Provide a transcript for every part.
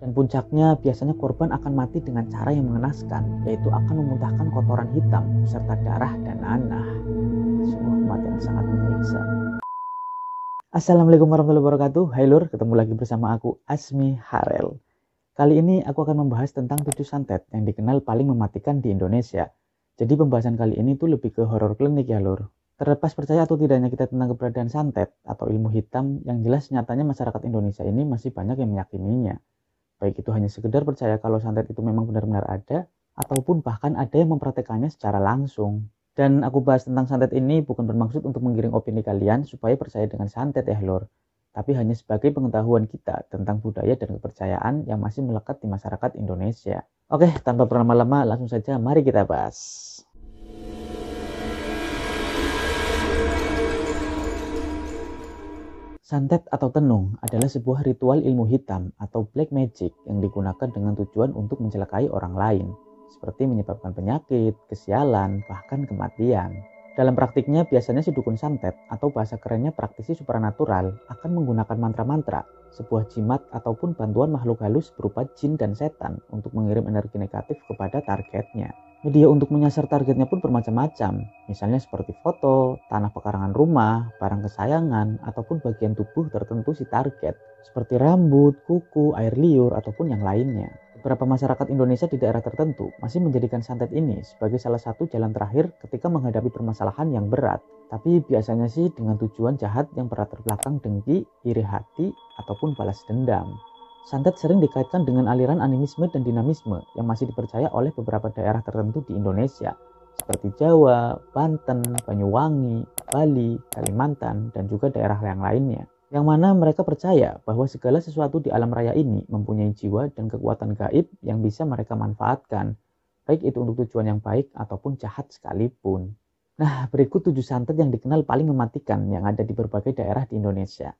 Dan puncaknya biasanya korban akan mati dengan cara yang mengenaskan, yaitu akan memuntahkan kotoran hitam beserta darah dan nanah. Sungguh kematian sangat menyiksa. Assalamualaikum warahmatullahi wabarakatuh. Hai lur, ketemu lagi bersama aku Asmi Harel. Kali ini aku akan membahas tentang 7 santet yang dikenal paling mematikan di Indonesia. Jadi pembahasan kali ini tuh lebih ke horor klinik ya lur. Terlepas percaya atau tidaknya kita tentang keberadaan santet atau ilmu hitam, yang jelas nyatanya masyarakat Indonesia ini masih banyak yang meyakininya. Baik itu hanya sekedar percaya kalau santet itu memang benar-benar ada, ataupun bahkan ada yang mempraktekannya secara langsung. Dan aku bahas tentang santet ini bukan bermaksud untuk menggiring opini kalian supaya percaya dengan santet ya lor, tapi hanya sebagai pengetahuan kita tentang budaya dan kepercayaan yang masih melekat di masyarakat Indonesia. Oke, tanpa berlama-lama langsung saja mari kita bahas. Santet atau tenung adalah sebuah ritual ilmu hitam atau black magic yang digunakan dengan tujuan untuk mencelakai orang lain, seperti menyebabkan penyakit, kesialan, bahkan kematian. Dalam praktiknya, biasanya si dukun santet atau bahasa kerennya praktisi supranatural akan menggunakan mantra-mantra, sebuah jimat ataupun bantuan makhluk halus berupa jin dan setan untuk mengirim energi negatif kepada targetnya. Media untuk menyasar targetnya pun bermacam-macam, misalnya seperti foto, tanah pekarangan rumah, barang kesayangan, ataupun bagian tubuh tertentu si target, seperti rambut, kuku, air liur, ataupun yang lainnya. Beberapa masyarakat Indonesia di daerah tertentu masih menjadikan santet ini sebagai salah satu jalan terakhir ketika menghadapi permasalahan yang berat. Tapi biasanya sih dengan tujuan jahat yang berlatar belakang dengki, iri hati, ataupun balas dendam. Santet sering dikaitkan dengan aliran animisme dan dinamisme yang masih dipercaya oleh beberapa daerah tertentu di Indonesia, seperti Jawa, Banten, Banyuwangi, Bali, Kalimantan, dan juga daerah yang lainnya. Yang mana mereka percaya bahwa segala sesuatu di alam raya ini mempunyai jiwa dan kekuatan gaib yang bisa mereka manfaatkan, baik itu untuk tujuan yang baik ataupun jahat sekalipun. Nah, berikut 7 santet yang dikenal paling mematikan yang ada di berbagai daerah di Indonesia.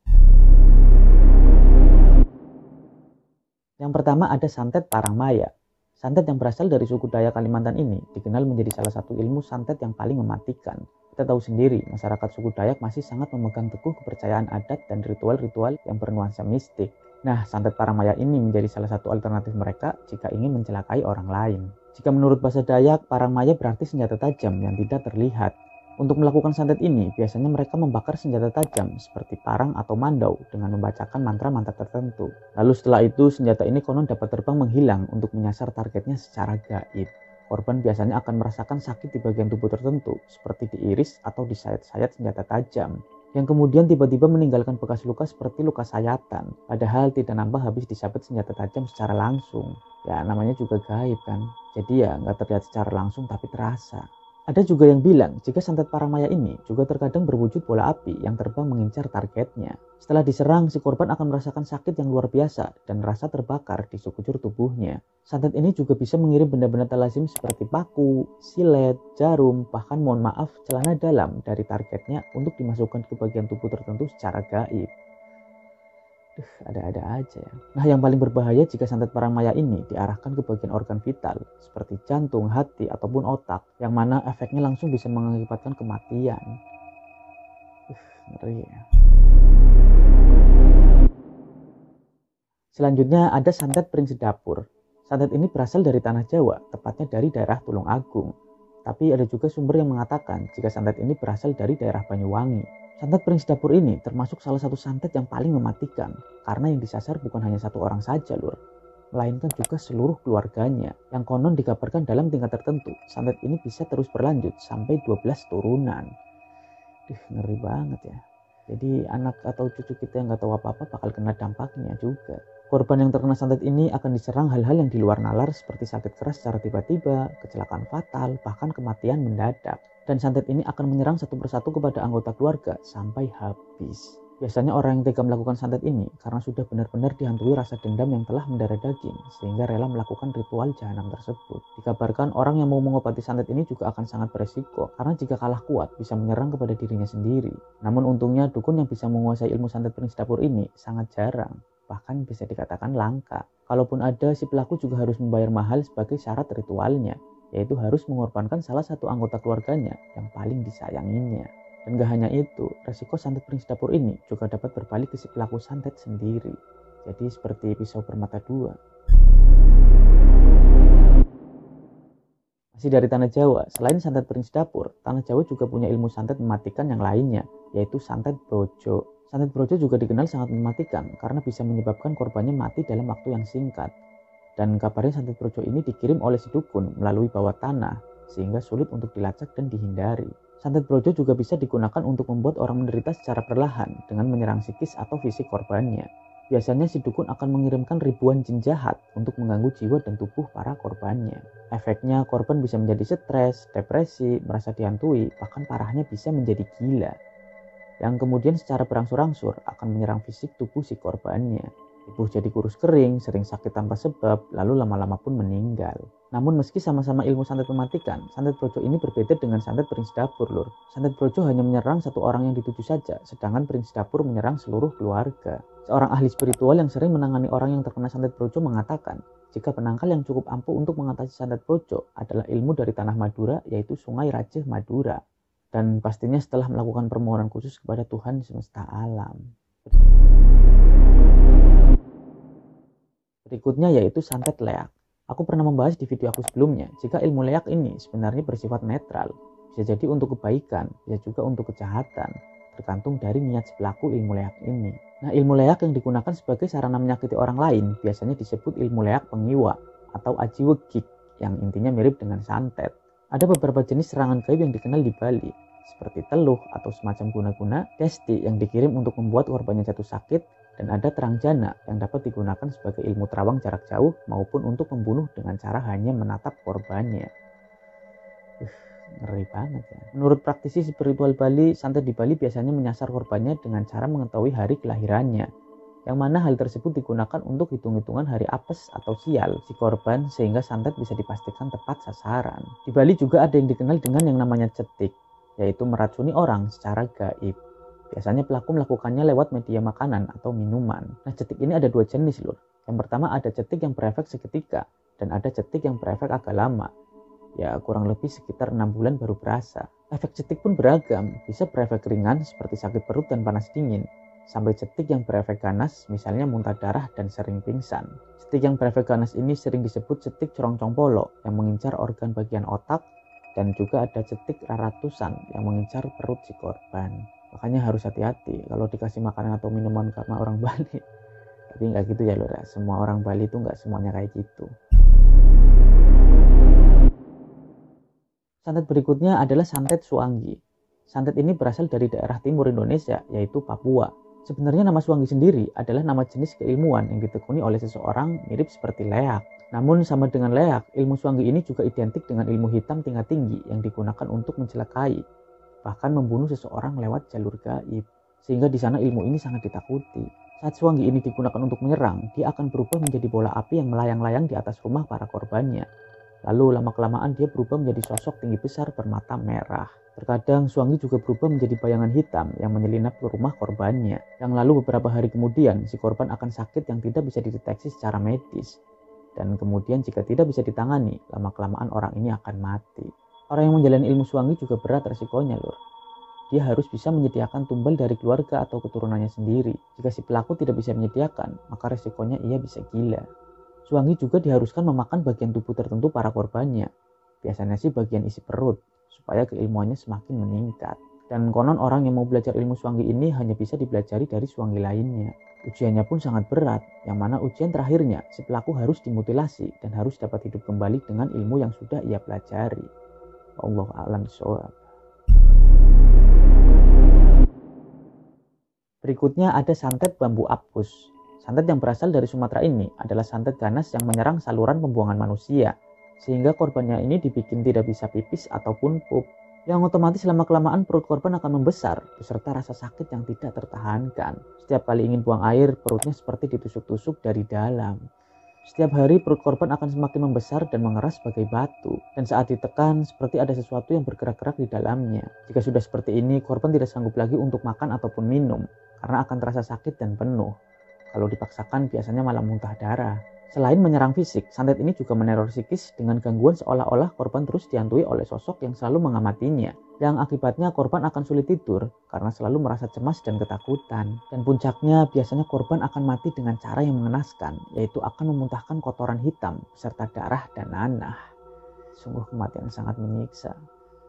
Yang pertama ada santet Parangmaya. Santet yang berasal dari suku Dayak Kalimantan ini dikenal menjadi salah satu ilmu santet yang paling mematikan. Kita tahu sendiri, masyarakat suku Dayak masih sangat memegang teguh kepercayaan adat dan ritual-ritual yang bernuansa mistik. Nah, santet Parangmaya ini menjadi salah satu alternatif mereka jika ingin mencelakai orang lain. Jika menurut bahasa Dayak, Parangmaya berarti senjata tajam yang tidak terlihat. Untuk melakukan santet ini, biasanya mereka membakar senjata tajam seperti parang atau mandau dengan membacakan mantra-mantra tertentu. Lalu setelah itu, senjata ini konon dapat terbang menghilang untuk menyasar targetnya secara gaib. Korban biasanya akan merasakan sakit di bagian tubuh tertentu, seperti diiris atau disayat-sayat senjata tajam, yang kemudian tiba-tiba meninggalkan bekas luka seperti luka sayatan, padahal tidak nampak habis disabet senjata tajam secara langsung. Ya, namanya juga gaib kan, jadi ya nggak terlihat secara langsung tapi terasa. Ada juga yang bilang jika santet Parangmaya ini juga terkadang berwujud bola api yang terbang mengincar targetnya. Setelah diserang, si korban akan merasakan sakit yang luar biasa dan rasa terbakar di sekujur tubuhnya. Santet ini juga bisa mengirim benda-benda talazim seperti paku, silet, jarum, bahkan mohon maaf celana dalam dari targetnya untuk dimasukkan ke bagian tubuh tertentu secara gaib. Ada-ada aja ya. Nah, yang paling berbahaya jika santet Parangmaya ini diarahkan ke bagian organ vital seperti jantung, hati, ataupun otak, yang mana efeknya langsung bisa mengakibatkan kematian. Ngeri ya. Selanjutnya ada santet Pring Sedapur. Santet ini berasal dari tanah Jawa, tepatnya dari daerah Tulungagung. Tapi ada juga sumber yang mengatakan jika santet ini berasal dari daerah Banyuwangi. Santet Pring Sedapur ini termasuk salah satu santet yang paling mematikan, karena yang disasar bukan hanya satu orang saja lur, melainkan juga seluruh keluarganya, yang konon dikabarkan dalam tingkat tertentu, santet ini bisa terus berlanjut sampai 12 turunan. Ngeri banget ya. Jadi anak atau cucu kita yang gak tahu apa-apa bakal kena dampaknya juga. Korban yang terkena santet ini akan diserang hal-hal yang di luar nalar seperti sakit keras secara tiba-tiba, kecelakaan fatal, bahkan kematian mendadak. Dan santet ini akan menyerang satu persatu kepada anggota keluarga sampai habis. Biasanya orang yang tega melakukan santet ini karena sudah benar-benar dihantui rasa dendam yang telah mendarah daging sehingga rela melakukan ritual jahanam tersebut. Dikabarkan orang yang mau mengobati santet ini juga akan sangat beresiko karena jika kalah kuat bisa menyerang kepada dirinya sendiri. Namun untungnya dukun yang bisa menguasai ilmu santet Pring Sedapur ini sangat jarang, bahkan bisa dikatakan langka. Kalaupun ada, si pelaku juga harus membayar mahal sebagai syarat ritualnya, yaitu harus mengorbankan salah satu anggota keluarganya yang paling disayanginya. Dan gak hanya itu, resiko santet Pring Sedapur ini juga dapat berbalik ke si pelaku santet sendiri. Jadi seperti pisau bermata dua. Masih dari Tanah Jawa, selain santet perintis dapur, Tanah Jawa juga punya ilmu santet mematikan yang lainnya, yaitu santet brojo. Santet brojo juga dikenal sangat mematikan karena bisa menyebabkan korbannya mati dalam waktu yang singkat. Dan kabarnya santet brojo ini dikirim oleh si dukun melalui bawah tanah, sehingga sulit untuk dilacak dan dihindari. Santet brojo juga bisa digunakan untuk membuat orang menderita secara perlahan dengan menyerang psikis atau fisik korbannya. Biasanya si dukun akan mengirimkan ribuan jin jahat untuk mengganggu jiwa dan tubuh para korbannya. Efeknya, korban bisa menjadi stres, depresi, merasa dihantui, bahkan parahnya bisa menjadi gila. Yang kemudian secara berangsur-angsur akan menyerang fisik tubuh si korbannya. Tubuh jadi kurus kering, sering sakit tanpa sebab, lalu lama-lama pun meninggal. Namun meski sama-sama ilmu santet mematikan, santet brojo ini berbeda dengan santet perintis dapur, lur. Santet brojo hanya menyerang satu orang yang dituju saja, sedangkan perintis dapur menyerang seluruh keluarga. Seorang ahli spiritual yang sering menangani orang yang terkena santet brojo mengatakan, jika penangkal yang cukup ampuh untuk mengatasi santet brojo adalah ilmu dari tanah Madura, yaitu Sungai Rajeh Madura. Dan pastinya setelah melakukan permohonan khusus kepada Tuhan semesta alam. Berikutnya yaitu santet leak. Aku pernah membahas di video aku sebelumnya, jika ilmu leak ini sebenarnya bersifat netral. Bisa jadi untuk kebaikan, bisa juga untuk kejahatan, tergantung dari niat si pelaku ilmu leak ini. Nah, ilmu leak yang digunakan sebagai sarana menyakiti orang lain biasanya disebut ilmu leak pengiwa atau aji wegik, yang intinya mirip dengan santet. Ada beberapa jenis serangan gaib yang dikenal di Bali, seperti teluh atau semacam guna-guna, desti yang dikirim untuk membuat korbannya jatuh sakit, dan ada terang jana yang dapat digunakan sebagai ilmu terawang jarak jauh maupun untuk membunuh dengan cara hanya menatap korbannya. Ngeri banget ya. Menurut praktisi spiritual Bali, santet di Bali biasanya menyasar korbannya dengan cara mengetahui hari kelahirannya, yang mana hal tersebut digunakan untuk hitung-hitungan hari apes atau sial si korban sehingga santet bisa dipastikan tepat sasaran. Di Bali juga ada yang dikenal dengan yang namanya cetik, yaitu meracuni orang secara gaib. Biasanya pelaku melakukannya lewat media makanan atau minuman. Nah, cetik ini ada dua jenis, lur. Yang pertama ada cetik yang berefek seketika, dan ada cetik yang berefek agak lama. Ya, kurang lebih sekitar 6 bulan baru berasa. Efek cetik pun beragam, bisa berefek ringan seperti sakit perut dan panas dingin, sampai cetik yang berefek ganas, misalnya muntah darah dan sering pingsan. Cetik yang berefek ganas ini sering disebut cetik corong polo, yang mengincar organ bagian otak, dan juga ada cetik raratusan yang mengincar perut si korban. Makanya harus hati-hati kalau dikasih makanan atau minuman karena orang Bali. Tapi nggak gitu ya lur, semua orang Bali itu nggak semuanya kayak gitu. Santet berikutnya adalah santet Suanggi. Santet ini berasal dari daerah timur Indonesia, yaitu Papua. Sebenarnya nama Suanggi sendiri adalah nama jenis keilmuan yang ditekuni oleh seseorang mirip seperti leak. Namun sama dengan leak, ilmu Suanggi ini juga identik dengan ilmu hitam tingkat tinggi yang digunakan untuk mencelakai, bahkan membunuh seseorang lewat jalur gaib. Sehingga di sana ilmu ini sangat ditakuti. Saat Suanggi ini digunakan untuk menyerang, dia akan berubah menjadi bola api yang melayang-layang di atas rumah para korbannya. Lalu lama-kelamaan dia berubah menjadi sosok tinggi besar bermata merah. Terkadang Suanggi juga berubah menjadi bayangan hitam yang menyelinap ke rumah korbannya. Yang lalu beberapa hari kemudian, si korban akan sakit yang tidak bisa dideteksi secara medis. Dan kemudian jika tidak bisa ditangani, lama-kelamaan orang ini akan mati. Orang yang menjalani ilmu Suanggi juga berat resikonya, lur. Dia harus bisa menyediakan tumbal dari keluarga atau keturunannya sendiri. Jika si pelaku tidak bisa menyediakan, maka resikonya ia bisa gila. Suanggi juga diharuskan memakan bagian tubuh tertentu para korbannya. Biasanya sih bagian isi perut, supaya keilmuannya semakin meningkat. Dan konon orang yang mau belajar ilmu Suanggi ini hanya bisa dipelajari dari Suanggi lainnya. Ujiannya pun sangat berat, yang mana ujian terakhirnya si pelaku harus dimutilasi dan harus dapat hidup kembali dengan ilmu yang sudah ia pelajari. Allah a'lam bishawab. Berikutnya ada santet bambu apus. Santet yang berasal dari Sumatera ini adalah santet ganas yang menyerang saluran pembuangan manusia, sehingga korbannya ini dibikin tidak bisa pipis ataupun pup, yang otomatis lama-kelamaan perut korban akan membesar beserta rasa sakit yang tidak tertahankan. Setiap kali ingin buang air, perutnya seperti ditusuk-tusuk dari dalam. Setiap hari perut korban akan semakin membesar dan mengeras sebagai batu, dan saat ditekan seperti ada sesuatu yang bergerak-gerak di dalamnya. Jika sudah seperti ini, korban tidak sanggup lagi untuk makan ataupun minum karena akan terasa sakit dan penuh. Kalau dipaksakan biasanya malah muntah darah. Selain menyerang fisik, santet ini juga meneror psikis dengan gangguan seolah-olah korban terus dihantui oleh sosok yang selalu mengamatinya. Yang akibatnya korban akan sulit tidur karena selalu merasa cemas dan ketakutan. Dan puncaknya biasanya korban akan mati dengan cara yang mengenaskan, yaitu akan memuntahkan kotoran hitam beserta darah dan nanah. sungguh kematian sangat menyiksa.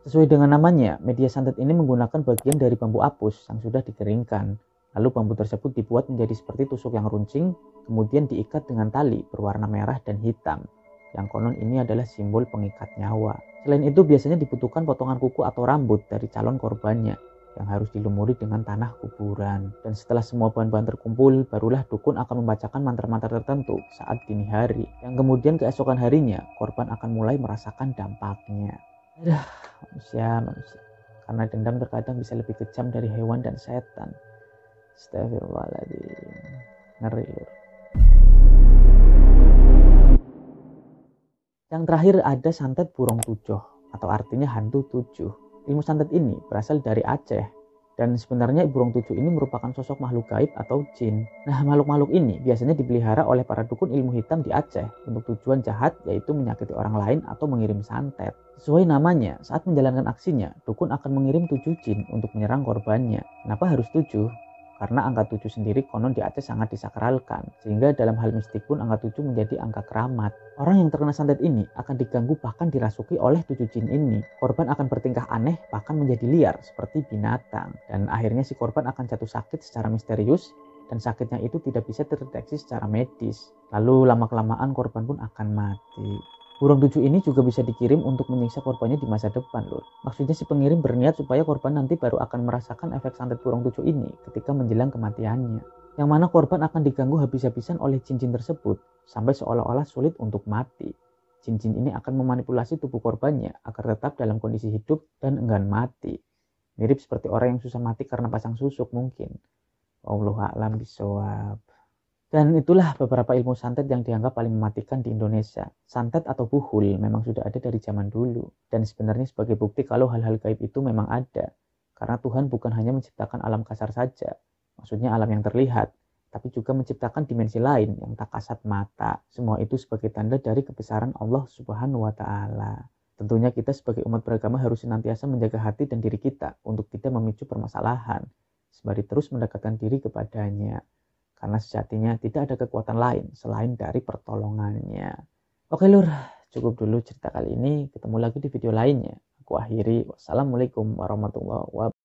Sesuai dengan namanya, media santet ini menggunakan bagian dari bambu apus yang sudah dikeringkan. Lalu bambu tersebut dibuat menjadi seperti tusuk yang runcing, kemudian diikat dengan tali berwarna merah dan hitam. Yang konon ini adalah simbol pengikat nyawa. Selain itu biasanya dibutuhkan potongan kuku atau rambut dari calon korbannya yang harus dilumuri dengan tanah kuburan. Dan setelah semua bahan-bahan terkumpul, barulah dukun akan membacakan mantra-mantra tertentu saat dini hari. Yang kemudian keesokan harinya, korban akan mulai merasakan dampaknya. Manusia. Karena dendam terkadang bisa lebih kejam dari hewan dan setan. Astagfirullahaladzim. Ngeri lur. Yang terakhir ada santet burung tujuh atau artinya hantu tujuh. Ilmu santet ini berasal dari Aceh dan sebenarnya burung tujuh ini merupakan sosok makhluk gaib atau jin. Nah, makhluk-makhluk ini biasanya dipelihara oleh para dukun ilmu hitam di Aceh untuk tujuan jahat, yaitu menyakiti orang lain atau mengirim santet. Sesuai namanya, saat menjalankan aksinya, dukun akan mengirim 7 jin untuk menyerang korbannya. Kenapa harus 7? Karena angka 7 sendiri konon di Aceh sangat disakralkan, sehingga dalam hal mistik pun angka 7 menjadi angka keramat. Orang yang terkena santet ini akan diganggu bahkan dirasuki oleh 7 jin ini. Korban akan bertingkah aneh bahkan menjadi liar seperti binatang. Dan akhirnya si korban akan jatuh sakit secara misterius dan sakitnya itu tidak bisa terdeteksi secara medis. Lalu lama-kelamaan korban pun akan mati. Burung tujuh ini juga bisa dikirim untuk menyiksa korbannya di masa depan lur. Maksudnya si pengirim berniat supaya korban nanti baru akan merasakan efek santet burung tujuh ini ketika menjelang kematiannya. Yang mana korban akan diganggu habis-habisan oleh jin-jin tersebut sampai seolah-olah sulit untuk mati. Jin-jin ini akan memanipulasi tubuh korbannya agar tetap dalam kondisi hidup dan enggan mati. Mirip seperti orang yang susah mati karena pasang susuk mungkin. Wallahu a'lam bishawab. Dan itulah beberapa ilmu santet yang dianggap paling mematikan di Indonesia. Santet atau buhul memang sudah ada dari zaman dulu. Dan sebenarnya sebagai bukti kalau hal-hal gaib itu memang ada. Karena Tuhan bukan hanya menciptakan alam kasar saja, maksudnya alam yang terlihat, tapi juga menciptakan dimensi lain yang tak kasat mata. Semua itu sebagai tanda dari kebesaran Allah Subhanahu wa Ta'ala. Tentunya kita sebagai umat beragama harus senantiasa menjaga hati dan diri kita untuk tidak memicu permasalahan, sembari terus mendekatkan diri kepadanya. Karena sejatinya tidak ada kekuatan lain selain dari pertolongannya. Oke lur, cukup dulu cerita kali ini. Ketemu lagi di video lainnya. Aku akhiri. Wassalamualaikum warahmatullahi wabarakatuh.